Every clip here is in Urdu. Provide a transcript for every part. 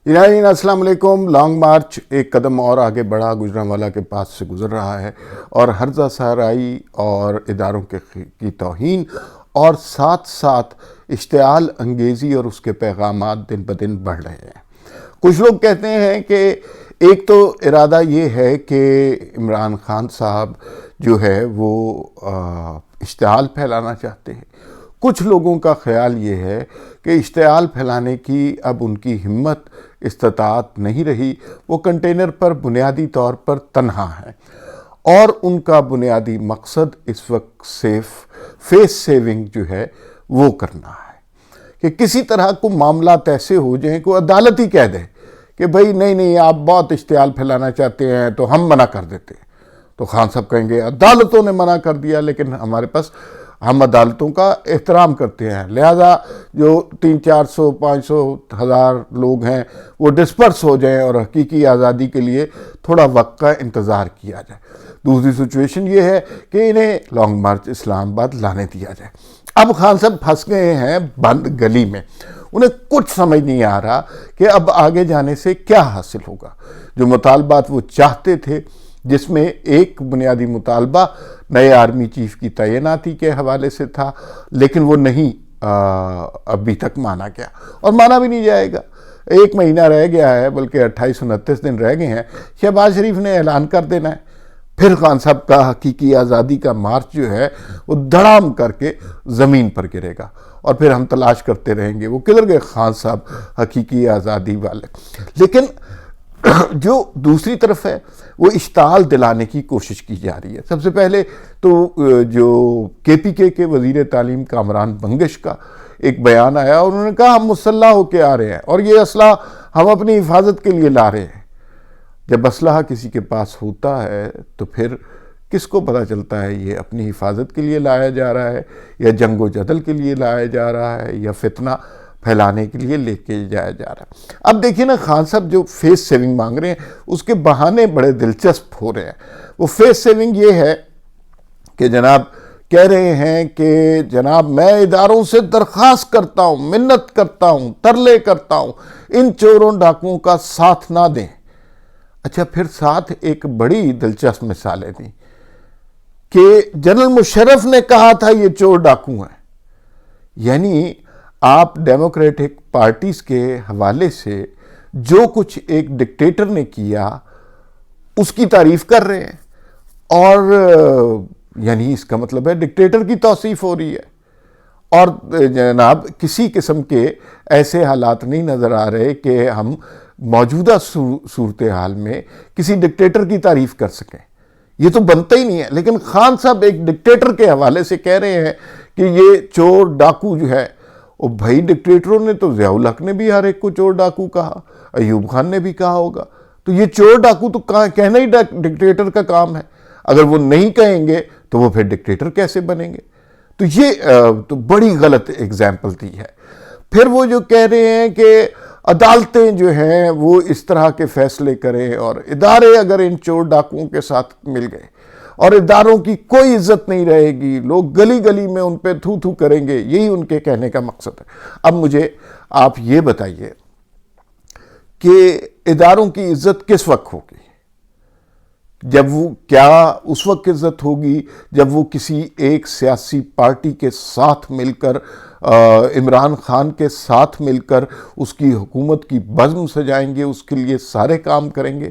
ناظرین السلام علیکم۔ لانگ مارچ ایک قدم اور آگے بڑھا، گجرانوالہ کے پاس سے گزر رہا ہے اور ہرزہ سرائی اور اداروں کی توہین اور ساتھ ساتھ اشتعال انگیزی اور اس کے پیغامات دن بدن بڑھ رہے ہیں۔ کچھ لوگ کہتے ہیں کہ ایک تو ارادہ یہ ہے کہ عمران خان صاحب جو ہے وہ اشتعال پھیلانا چاہتے ہیں۔ کچھ لوگوں کا خیال یہ ہے کہ اشتعال پھیلانے کی اب ان کی ہمت استطاعت نہیں رہی، وہ کنٹینر پر بنیادی طور پر تنہا ہے اور ان کا بنیادی مقصد اس وقت فیس سیونگ جو ہے وہ کرنا ہے کہ کسی طرح کو معاملات ایسے ہو جائیں کہ عدالت ہی کہہ دے کہ بھئی نہیں آپ بہت اشتعال پھیلانا چاہتے ہیں تو ہم منع کر دیتے ہیں۔ تو خان صاحب کہیں گے عدالتوں نے منع کر دیا، لیکن ہمارے پاس ہم عدالتوں کا احترام کرتے ہیں، لہذا جو 300-400 500 1000 لوگ ہیں وہ ڈسپرس ہو جائیں اور حقیقی آزادی کے لیے تھوڑا وقت کا انتظار کیا جائے۔ دوسری سچویشن یہ ہے کہ انہیں لانگ مارچ اسلام آباد لانے دیا جائے۔ اب خان صاحب پھنس گئے ہیں بند گلی میں، انہیں کچھ سمجھ نہیں آ رہا کہ اب آگے جانے سے کیا حاصل ہوگا۔ جو مطالبات وہ چاہتے تھے، جس میں ایک بنیادی مطالبہ نئے آرمی چیف کی تعیناتی کے حوالے سے تھا، لیکن وہ نہیں ابھی تک مانا گیا اور مانا بھی نہیں جائے گا۔ 1 مہینہ رہ گیا ہے، بلکہ 28-29 دن رہ گئے ہیں۔ شہباز شریف نے اعلان کر دینا ہے، پھر خان صاحب کا حقیقی آزادی کا مارچ جو ہے وہ دھڑام کر کے زمین پر گرے گا اور پھر ہم تلاش کرتے رہیں گے وہ کدھر گئے خان صاحب حقیقی آزادی والے۔ لیکن جو دوسری طرف ہے وہ اشتعال دلانے کی کوشش کی جا رہی ہے۔ سب سے پہلے تو جو KPK کے وزیر تعلیم کامران بنگش کا ایک بیان آیا اور انہوں نے کہا ہم مسلح ہو کے آ رہے ہیں اور یہ اسلحہ ہم اپنی حفاظت کے لیے لا رہے ہیں۔ جب اسلحہ کسی کے پاس ہوتا ہے تو پھر کس کو پتہ چلتا ہے یہ اپنی حفاظت کے لیے لایا جا رہا ہے یا جنگ و جدل کے لیے لایا جا رہا ہے یا فتنہ پھیلانے کے لیے لے کے جایا جا رہا ہے۔ اب دیکھیں نا، خان صاحب جو فیس سیونگ مانگ رہے ہیں اس کے بہانے بڑے دلچسپ ہو رہے ہیں۔ وہ فیس سیونگ یہ ہے کہ جناب کہہ رہے ہیں کہ جناب میں اداروں سے درخواست کرتا ہوں، منت کرتا ہوں، ترلے کرتا ہوں، ان چوروں ڈاکوؤں کا ساتھ نہ دیں۔ اچھا، پھر ساتھ ایک بڑی دلچسپ مثالیں دیں کہ جنرل مشرف نے کہا تھا یہ چور ڈاکو ہیں۔ یعنی آپ ڈیموکریٹک پارٹیز کے حوالے سے جو کچھ ایک ڈکٹیٹر نے کیا اس کی تعریف کر رہے ہیں اور یعنی اس کا مطلب ہے ڈکٹیٹر کی توصیف ہو رہی ہے اور جناب کسی قسم کے ایسے حالات نہیں نظر آ رہے کہ ہم موجودہ صورتحال میں کسی ڈکٹیٹر کی تعریف کر سکیں۔ یہ تو بنتا ہی نہیں ہے، لیکن خان صاحب ایک ڈکٹیٹر کے حوالے سے کہہ رہے ہیں کہ یہ چور ڈاکو جو ہے، اور بھائی ڈکٹیٹروں نے تو ضیاء الحق نے بھی ہر ایک کو چور ڈاکو کہا، ایوب خان نے بھی کہا ہوگا، تو یہ چور ڈاکو تو کہنا ہی ڈکٹیٹر کا کام ہے۔ اگر وہ نہیں کہیں گے تو وہ پھر ڈکٹیٹر کیسے بنیں گے؟ تو یہ تو بڑی غلط ایگزامپل دی ہے۔ پھر وہ جو کہہ رہے ہیں کہ عدالتیں جو ہیں وہ اس طرح کے فیصلے کریں اور ادارے اگر ان چور ڈاکوؤں کے ساتھ مل گئے اور اداروں کی کوئی عزت نہیں رہے گی، لوگ گلی گلی میں ان پہ تھو تھو کریں گے، یہی ان کے کہنے کا مقصد ہے۔ اب مجھے آپ یہ بتائیے کہ اداروں کی عزت کس وقت ہوگی؟ جب وہ کیا اس وقت عزت ہوگی جب وہ کسی ایک سیاسی پارٹی کے ساتھ مل کر، عمران خان کے ساتھ مل کر اس کی حکومت کی بزم سجائیں گے، اس کے لیے سارے کام کریں گے؟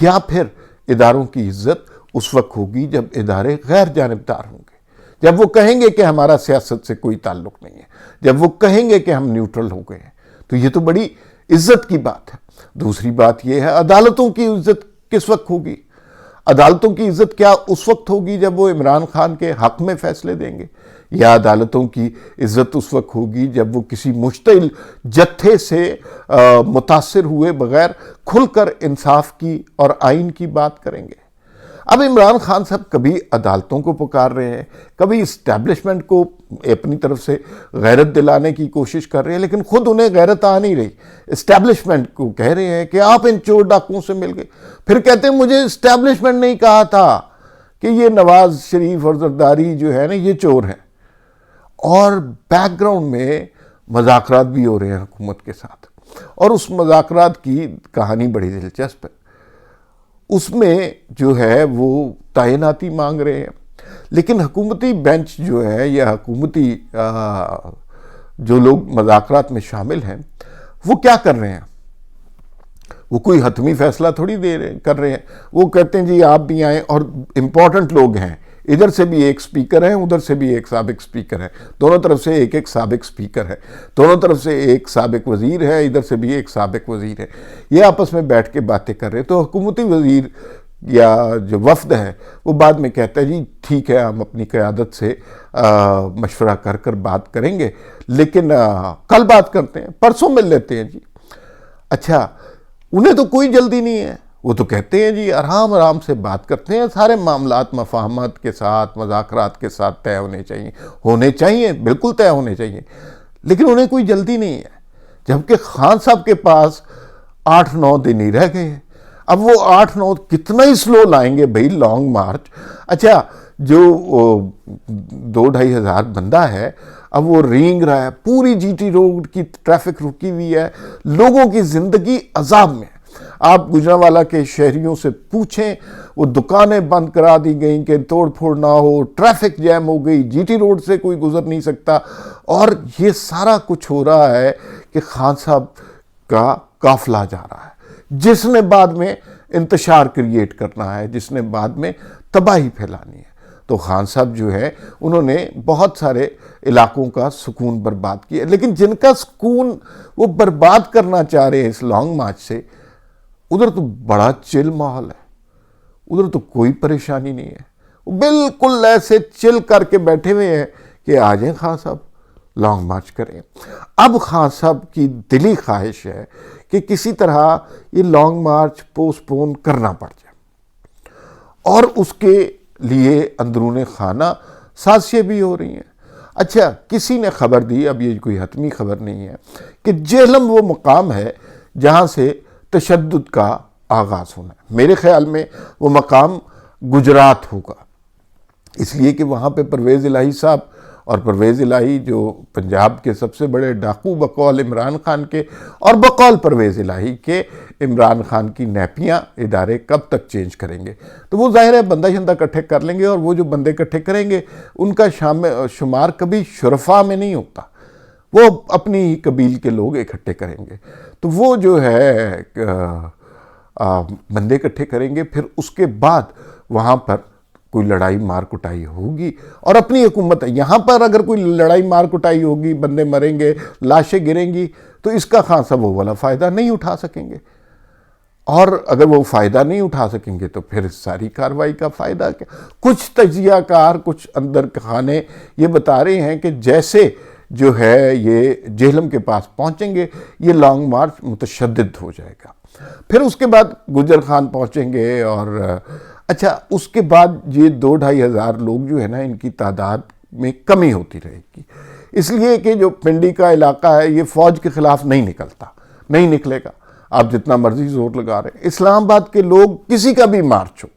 یا پھر اداروں کی عزت اس وقت ہوگی جب ادارے غیر جانبدار ہوں گے، جب وہ کہیں گے کہ ہمارا سیاست سے کوئی تعلق نہیں ہے، جب وہ کہیں گے کہ ہم نیوٹرل ہو گئے ہیں؟ تو یہ تو بڑی عزت کی بات ہے۔ دوسری بات یہ ہے عدالتوں کی عزت کس وقت ہوگی؟ عدالتوں کی عزت کیا اس وقت ہوگی جب وہ عمران خان کے حق میں فیصلے دیں گے، یا عدالتوں کی عزت اس وقت ہوگی جب وہ کسی مشتعل جتھے سے متاثر ہوئے بغیر کھل کر انصاف کی اور آئین کی بات کریں گے؟ اب عمران خان صاحب کبھی عدالتوں کو پکار رہے ہیں، کبھی اسٹیبلشمنٹ کو اپنی طرف سے غیرت دلانے کی کوشش کر رہے ہیں، لیکن خود انہیں غیرت آ نہیں رہی۔ اسٹیبلشمنٹ کو کہہ رہے ہیں کہ آپ ان چور ڈاکوؤں سے مل گئے، پھر کہتے ہیں مجھے اسٹیبلشمنٹ نہیں کہا تھا کہ یہ نواز شریف اور زرداری جو ہے نا یہ چور ہیں، اور بیک گراؤنڈ میں مذاکرات بھی ہو رہے ہیں حکومت کے ساتھ۔ اور اس مذاکرات کی کہانی بڑی دلچسپ ہے. اس میں جو ہے وہ تعیناتی مانگ رہے ہیں، لیکن حکومتی بینچ جو ہے یا حکومتی جو لوگ مذاکرات میں شامل ہیں وہ کیا کر رہے ہیں؟ وہ کوئی حتمی فیصلہ تھوڑی کر رہے ہیں. وہ کہتے ہیں جی آپ بھی آئیں، اور امپورٹنٹ لوگ ہیں، ادھر سے بھی ایک سپیکر ہے، ادھر سے بھی ایک سابق سپیکر ہے، دونوں طرف سے ایک سابق سپیکر ہے، دونوں طرف سے ایک سابق وزیر ہے، ادھر سے بھی ایک سابق وزیر ہے. یہ آپس میں بیٹھ کے باتیں کر رہے ہیں. تو حکومتی وزیر یا جو وفد ہے وہ بعد میں کہتا ہے جی ٹھیک ہے، ہم اپنی قیادت سے مشورہ کر بات کریں گے، لیکن کل بات کرتے ہیں، پرسوں مل لیتے ہیں جی. اچھا، انہیں تو کوئی جلدی نہیں ہے، وہ تو کہتے ہیں جی آرام سے بات کرتے ہیں، سارے معاملات مفاہمت کے ساتھ، مذاکرات کے ساتھ طے ہونے چاہیے، بالکل طے ہونے چاہیے، لیکن انہیں کوئی جلدی نہیں ہے. جبکہ خان صاحب کے پاس 8-9 دن ہی رہ گئے ہیں. اب وہ 8-9 کتنا ہی سلو لائیں گے بھئی لانگ مارچ. اچھا، جو 2-2.5 ہزار بندہ ہے، اب وہ رینگ رہا ہے، پوری جی ٹی روڈ کی ٹریفک رکی ہوئی ہے، لوگوں کی زندگی عذاب میں. آپ گجرانوالہ کے شہریوں سے پوچھیں، وہ دکانیں بند کرا دی گئیں کہ توڑ پھوڑ نہ ہو، ٹریفک جیم ہو گئی، جی ٹی روڈ سے کوئی گزر نہیں سکتا. اور یہ سارا کچھ ہو رہا ہے کہ خان صاحب کا قافلہ جا رہا ہے، جس نے بعد میں انتشار کریٹ کرنا ہے، جس نے بعد میں تباہی پھیلانی ہے. تو خان صاحب جو ہے انہوں نے بہت سارے علاقوں کا سکون برباد کیا، لیکن جن کا سکون وہ برباد کرنا چاہ رہے ہیں اس لانگ مارچ سے، ادھر تو بڑا چل ماحول ہے، ادھر تو کوئی پریشانی نہیں ہے. وہ بالکل ایسے چل کر کے بیٹھے ہوئے ہیں کہ آ جائیں خان صاحب لانگ مارچ کریں. اب خان صاحب کی دلی خواہش ہے کہ کسی طرح یہ لانگ مارچ پوسٹ پون کرنا پڑ جائے، اور اس کے لیے اندرون خانہ سازشیں بھی ہو رہی ہیں. اچھا، کسی نے خبر دی، اب یہ کوئی حتمی خبر نہیں ہے، کہ جہلم وہ مقام ہے جہاں سے تشدد کا آغاز ہونا ہے. میرے خیال میں وہ مقام گجرات ہوگا، اس لیے کہ وہاں پہ پرویز الہی صاحب، اور پرویز الہی جو پنجاب کے سب سے بڑے ڈاکو بقول عمران خان کے، اور بقول پرویز الہی کے عمران خان کی نیپیاں ادارے کب تک چینج کریں گے. تو وہ ظاہر ہے بندہ شندہ کٹھے کر لیں گے، اور وہ جو بندے کٹھے کریں گے ان کا شمار کبھی شرفاء میں نہیں ہوتا، وہ اپنی ہی قبیل کے لوگ اکٹھے کریں گے. تو وہ جو ہے بندے اکٹھے کریں گے، پھر اس کے بعد وہاں پر کوئی لڑائی مار کٹائی ہوگی، اور اپنی حکومت ہے. یہاں پر اگر کوئی لڑائی مار کٹائی ہوگی، بندے مریں گے، لاشیں گریں گی، تو اس کا خان صاحب وہ والا فائدہ نہیں اٹھا سکیں گے. اور اگر وہ فائدہ نہیں اٹھا سکیں گے تو پھر ساری کارروائی کا فائدہ کیا؟ کچھ تجزیہ کار، کچھ اندر خانے یہ بتا رہے ہیں کہ جیسے جو ہے یہ جہلم کے پاس پہنچیں گے، یہ لانگ مارچ متشدد ہو جائے گا. پھر اس کے بعد گجر خان پہنچیں گے، اور اچھا اس کے بعد یہ 2-2.5 ہزار لوگ جو ہے نا، ان کی تعداد میں کمی ہوتی رہے گی، اس لیے کہ جو پنڈی کا علاقہ ہے یہ فوج کے خلاف نہیں نکلے گا. آپ جتنا مرضی زور لگا رہے ہیں، اسلام آباد کے لوگ کسی کا بھی مارچ ہو،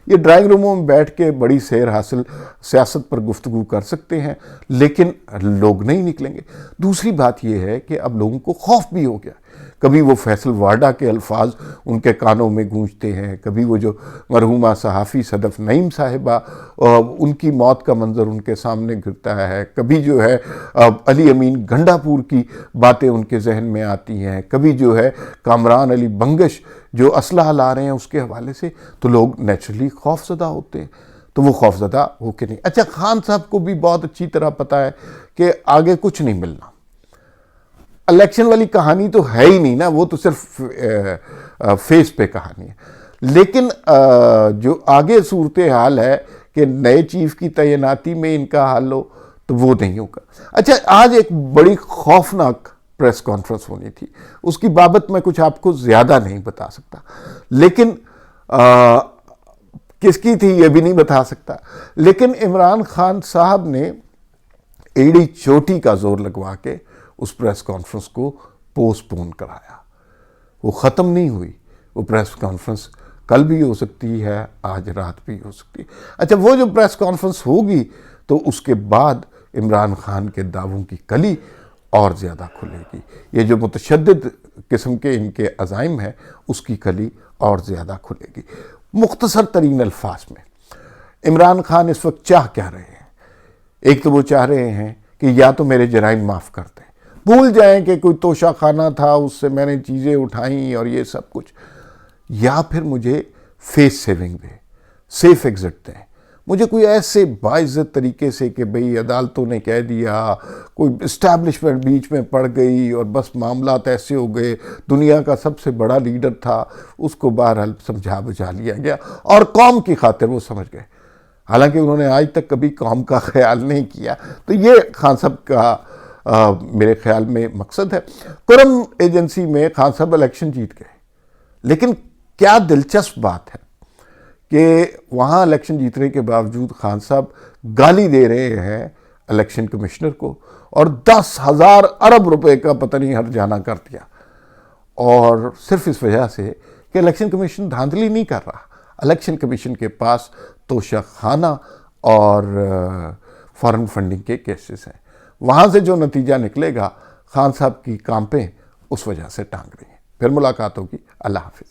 یہ ڈرائنگ روموں میں بیٹھ کے بڑی سیر حاصل سیاست پر گفتگو کر سکتے ہیں، لیکن لوگ نہیں نکلیں گے. دوسری بات یہ ہے کہ اب لوگوں کو خوف بھی ہو گیا. کبھی وہ فیصل وارڈا کے الفاظ ان کے کانوں میں گونجتے ہیں، کبھی وہ جو مرحومہ صحافی صدف نعیم صاحبہ ان کی موت کا منظر ان کے سامنے گرتا ہے، کبھی جو ہے علی امین گنڈا پور کی باتیں ان کے ذہن میں آتی ہیں، کبھی جو ہے کامران علی بنگش جو اسلحہ لا رہے ہیں اس کے حوالے سے، تو لوگ نیچرلی خوف زدہ ہوتے ہیں. تو وہ خوف زدہ ہو کے نہیں. اچھا، خان صاحب کو بھی بہت اچھی طرح پتہ ہے کہ آگے کچھ نہیں ملنا. الیکشن والی کہانی تو ہے ہی نہیں نا، وہ تو صرف فیس پہ کہانی ہے. لیکن جو آگے صورتحال ہے کہ نئے چیف کی تعیناتی میں ان کا حل ہو، تو وہ نہیں ہوگا. اچھا، آج ایک بڑی خوفناک پریس کانفرنس ہونی تھی، اس کی بابت میں کچھ آپ کو زیادہ نہیں بتا سکتا، لیکن کس کی تھی یہ بھی نہیں بتا سکتا. لیکن عمران خان صاحب نے ایڑی چوٹی کا زور لگوا کے اس پریس کانفرنس کو پوسٹ پون کرایا. وہ ختم نہیں ہوئی. وہ پریس کانفرنس کل بھی ہو سکتی ہے، آج رات بھی ہو سکتی ہے. اچھا، وہ جو پریس کانفرنس ہوگی تو اس کے بعد عمران خان کے دعووں کی کلی اور زیادہ کھلے گی. یہ جو متشدد قسم کے ان کے عزائم ہیں اس کی کلی اور زیادہ کھلے گی. مختصر ترین الفاظ میں عمران خان اس وقت چاہ کیا رہے ہیں؟ ایک تو وہ چاہ رہے ہیں کہ یا تو میرے جرائم معاف کر دیں، بھول جائیں کہ کوئی توشہ خانہ تھا اس سے میں نے چیزیں اٹھائیں اور یہ سب کچھ، یا پھر مجھے فیس سیونگ دیں، سیف ایگزٹ دیں، مجھے کوئی ایسے باعزت طریقے سے کہ بھئی عدالتوں نے کہہ دیا، کوئی اسٹیبلشمنٹ بیچ میں پڑ گئی اور بس معاملات ایسے ہو گئے، دنیا کا سب سے بڑا لیڈر تھا، اس کو بہرحال سمجھا بجھا لیا گیا اور قوم کی خاطر وہ سمجھ گئے، حالانکہ انہوں نے آج تک کبھی قوم کا خیال نہیں کیا. تو یہ خان صاحب کا میرے خیال میں مقصد ہے. کرم ایجنسی میں خان صاحب الیکشن جیت گئے، لیکن کیا دلچسپ بات ہے کہ وہاں الیکشن جیتنے کے باوجود خان صاحب گالی دے رہے ہیں الیکشن کمشنر کو اور 10,000 ارب روپے کا پتہ نہیں ہرجانہ کر دیا، اور صرف اس وجہ سے کہ الیکشن کمیشن دھاندلی نہیں کر رہا. الیکشن کمیشن کے پاس توشہ خانہ اور فارن فنڈنگ کے کیسز ہیں. وہاں سے جو نتیجہ نکلے گا خان صاحب کی کامپیں اس وجہ سے ٹانگ رہی ہیں. پھر ملاقات ہوگی. اللہ حافظ.